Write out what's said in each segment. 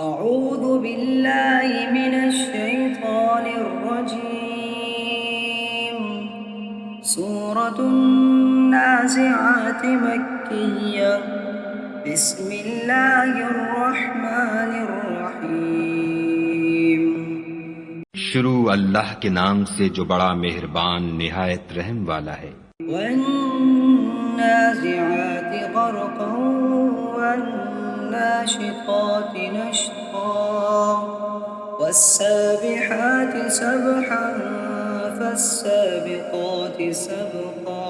أعوذ بالله من الشيطان الرجيم. سورة النازعات مكية. بسم الله الرحمن الرحيم. شروع اللہ کے نام سے جو بڑا مہربان نہایت رحم والا ہے۔ والنازعات غرقا والناشطات نشطا والسابحات سبحا فالسابقات سبقا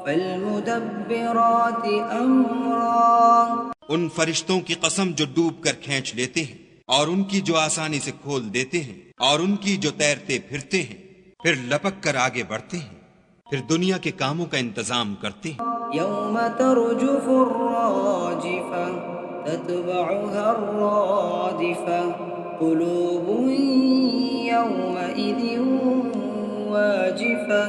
فالمدبرات امرا۔ ان فرشتوں کی قسم جو ڈوب کر کھینچ لیتے ہیں، اور ان کی جو آسانی سے کھول دیتے ہیں، اور ان کی جو تیرتے پھرتے ہیں، پھر لپک کر آگے بڑھتے ہیں، پھر دنیا کے کاموں کا انتظام کرتے ہیں۔ یوم ترجف الراجفة تتبعها الرادفة قلوب يومئذ واجفة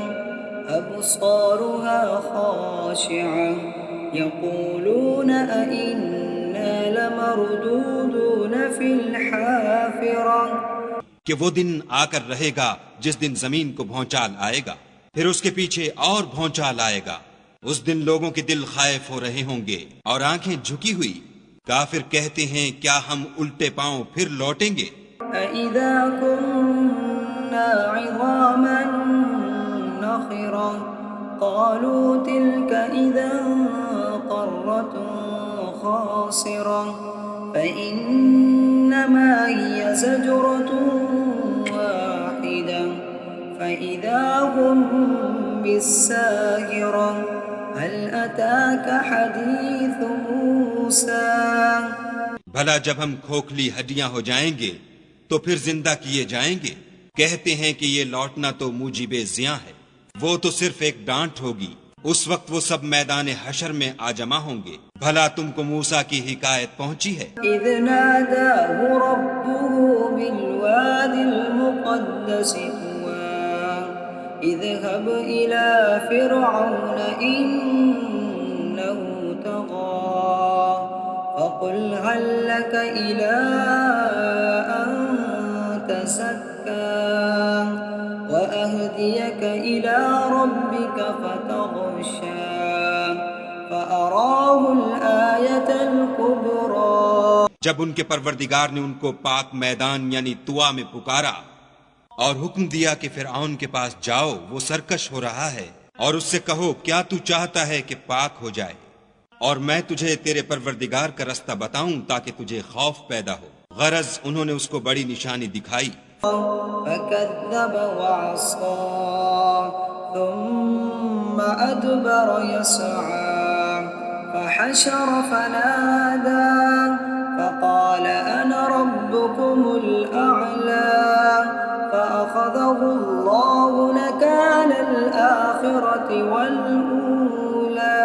أبصارها خاشعة يقولون أئنا لمردودون في الحافرة۔ کہ وہ دن آ کر رہے گا جس دن زمین کو بھونچال آئے گا، پھر اس کے پیچھے اور بھونچال آئے گا۔ اس دن لوگوں کے دل خائف ہو رہے ہوں گے اور آنکھیں جھکی ہوئی۔ کافر کہتے ہیں کیا ہم الٹے پاؤں پھر لوٹیں گے؟ أَإِذَا كُنَّا عِظَامًا نَخِرَةً قَالُوا تِلْكَ إِذًا قَرَّةٌ خَاسِرَةٌ فَإِنَّمَا هِيَ زَجْرَةٌ واحدة فَإِذَا هُمْ بِالسَّاهِرَةِ هَلْ أَتَاكَ حَدِيثُ مُوسَىٰ۔ بھلا جب ہم کھوکھلی ہڈیاں ہو جائیں گے تو پھر زندہ کیے جائیں گے؟ کہتے ہیں کہ یہ لوٹنا تو موجب زیاں ہے، وہ تو صرف ایک ڈانٹ ہوگی۔ اس وقت وہ سب میدان حشر میں آ جمع ہوں گے۔ بھلا تم کو موسیٰ کی حکایت پہنچی ہے؟ اذ ناداه ربه بالواد المقدس طوى اذهب إلى فرعون إنه طغى فقل هل لك إلى أن تزكى وأهديك إلى ربك فتغشى فأراه الآية الكبرى۔ جب ان کے پروردگار نے ان کو پاک میدان یعنی طوا میں پکارا اور حکم دیا کہ فرعون کے پاس جاؤ، وہ سرکش ہو رہا ہے، اور اس سے کہو کیا تو چاہتا ہے کہ پاک ہو جائے، اور میں تجھے تیرے پروردگار کا رستہ بتاؤں تاکہ تجھے خوف پیدا ہو۔ غرض انہوں نے اس کو بڑی نشانی دکھائی۔ فكذب وعصى ثم أدبر يسعى فحشر فنادى فقال أنا ربكم الأعلى فأخذه الله نكال الآخرة والأولى۔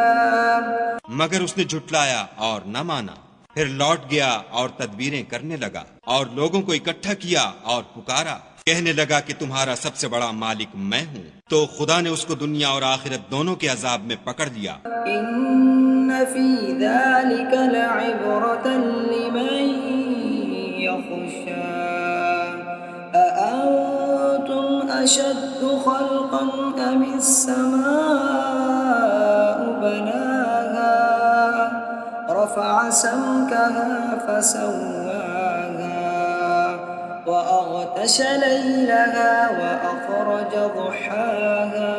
مگر اس نے جھٹلایا اور نہ مانا، پھر لوٹ گیا اور تدبیریں کرنے لگا اور لوگوں کو اکٹھا کیا اور پکارا، کہنے لگا کہ تمہارا سب سے بڑا مالک میں ہوں۔ تو خدا نے اس کو دنیا اور آخرت دونوں کے عذاب میں پکڑ لیا۔ إن في ذلك لعبرة لمن يخشى أأنتم أشد خلقا أم السماء بناها رفع سمكها فسواها وأغطش ليلها وأخرج ضحاها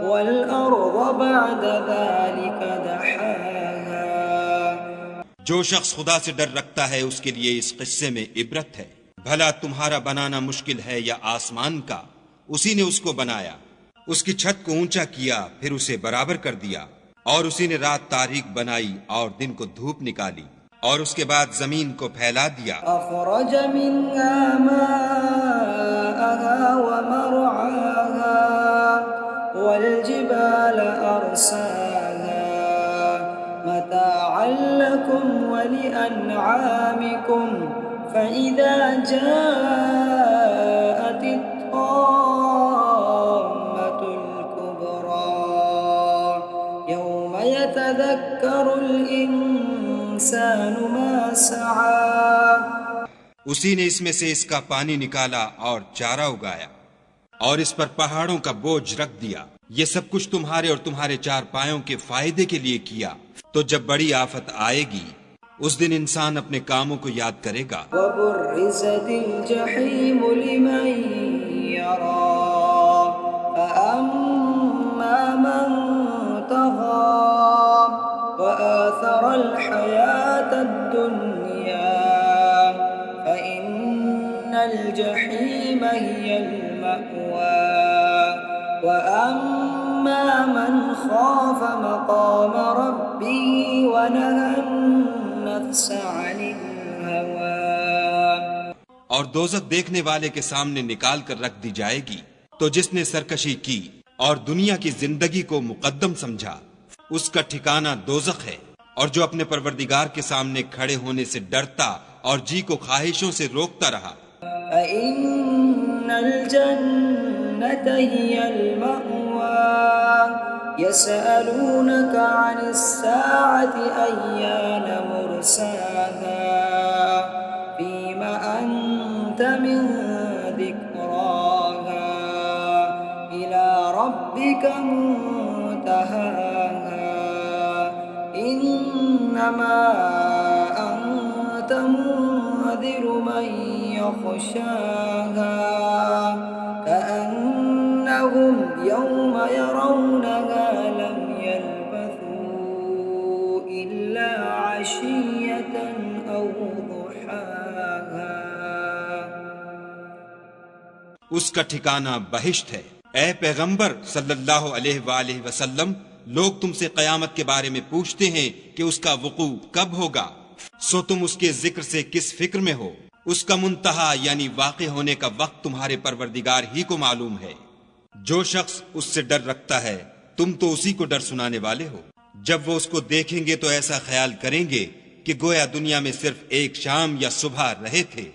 والأرض بعد ذلك دحاها۔ جو شخص خدا سے ڈر رکھتا ہے اس کے لیے اس قصے میں عبرت ہے۔ بھلا تمہارا بنانا مشکل ہے یا آسمان کا؟ اسی نے اس کو بنایا، اس کی چھت کو اونچا کیا، پھر اسے برابر کر دیا، اور اسی نے رات تاریک بنائی اور دن کو دھوپ نکالی، اور اس کے بعد زمین کو پھیلا دیا۔ أخرج منها ماءها ومرعاها والجبال أرساها متاعا لكم ولأنعامكم فإذا جاءت الطامة الكبرى يوم يتذكر الإنسان ما سعى اسی نے اس میں سے اس کا پانی نکالا اور چارہ اگایا اور اس پر پہاڑوں کا بوجھ رکھ دیا. یہ سب کچھ تمہارے اور تمہارے چار پایوں کے فائدے کے لیے کیا. تو جب بڑی آفت آئے گی اس دن انسان اپنے کاموں کو یاد کرے گا. وبرزت الجحیم لمن یرا فأما من طغى وآثر الحیاة الدنیا فإن الجحیم هی المأوى وأما من خاف مقام ربه ونهى النفس عن الهوى. اور دوزخ دیکھنے والے کے سامنے نکال کر رکھ دی جائے گی تو جس نے سرکشی کی اور دنیا کی زندگی کو مقدم سمجھا اس کا ٹھکانہ دوزخ ہے. اور جو اپنے پروردگار کے سامنے کھڑے ہونے سے ڈرتا اور جی کو خواہشوں سے روکتا رہا. فإن الجنة هي المأوى يسألونك عن الساعة أيان مرساها فيم أنت من ذكراها إلى ربك منتهاها إنما أنت منذر من يخشاها كأنهم يوم يرونها لم يلبثوا إلا عشية أو ضحاها. اس کا ٹھکانہ بہشت ہے. اے پیغمبر صلی اللہ علیہ وآلہ وسلم، لوگ تم سے قیامت کے بارے میں پوچھتے ہیں کہ اس کا وقوع کب ہوگا، سو تم اس کے ذکر سے کس فکر میں ہو؟ اس کا منتہا یعنی واقع ہونے کا وقت تمہارے پروردگار ہی کو معلوم ہے. جو شخص اس سے ڈر رکھتا ہے تم تو اسی کو ڈر سنانے والے ہو. جب وہ اس کو دیکھیں گے تو ایسا خیال کریں گے کہ گویا دنیا میں صرف ایک شام یا صبح رہے تھے.